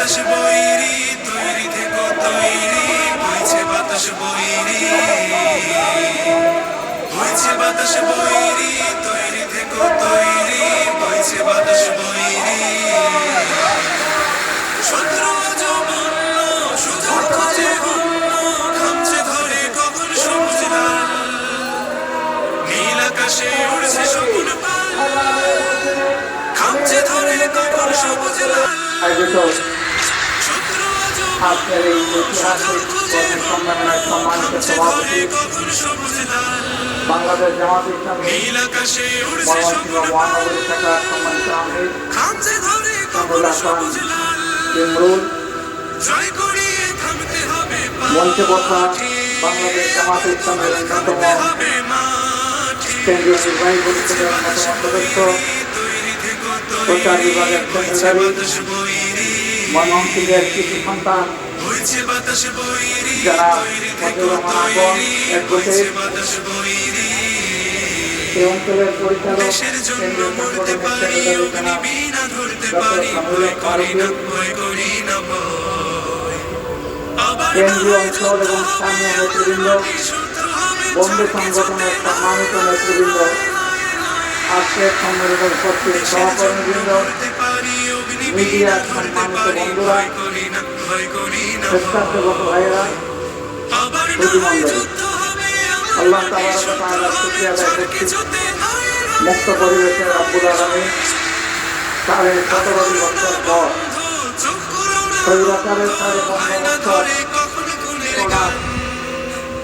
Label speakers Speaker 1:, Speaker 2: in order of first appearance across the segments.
Speaker 1: বাতাস বৈরি তৈরি থেকো তৈরি বইছে বাতাস বৈরি বইছে বাতাস বৈরি তৈরি থেকো তৈরি বইছে বাতাস বৈরি শত্রু আজ বন্য সুযোগ খোঁজে অন্য খামছে ধরে কখন সবুজ লাল নীল আকাশে উড়ছে শকুন পাল খামছে ধরে কখন সবুজ লাল শত্রু আজ
Speaker 2: আজকের এই ঐতিহাসিক সম্মেলনের সম্মানিত সভাপতি বাংলাদেশ জামাত ইসলামী ময়মনসিংহ মহানগরী শাখার সম্মানিত আমির কামরুল্লাহ খান ইমরুল, মঞ্চে বসা বাংলাদেশ জামাত ইসলামের অন্যতম কেন্দ্রীয় নির্বাহী পরিষদের অন্যতম সদস্য, প্রচার বিভাগের সেক্রেটারি, ময়মনসিংহের কৃষি সন্তান যারা এই অঞ্চলের পরিচালক কেন্দ্রীয় অঞ্চল এবং স্থানীয় নেতৃবৃন্দ, বন্ধু সংগঠনের সম্মানিত নেতৃবৃন্দ, আজকের সম্মেলনের উপস্থিত সহকর্মীবৃন্দ, মিডিয়ার সম্মানিত বন্ধুরা, স্বেচ্ছাসেবক ভাইয়েরা, আল্লাহ তাআলার শুকরিয়া আদায় করছি মুক্ত পরিবেশের রব্বুল আলামিন 17.5 বছর পর স্বৈরাচারের 15.5 বছর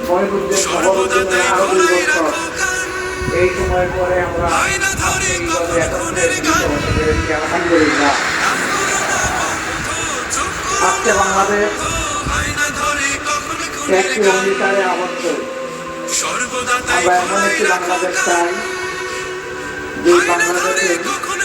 Speaker 2: মহিবুদ্দিন শহরুদ্দিনের আরো 2 বছর এই সময় পরে আমরা আলহামদুলিল্লাহ। আজকে বাংলাদেশ একটি অঙ্গীকারে আবদ্ধ। আমরা এমন একটি বাংলাদেশ চাই যে বাংলাদেশে কোনো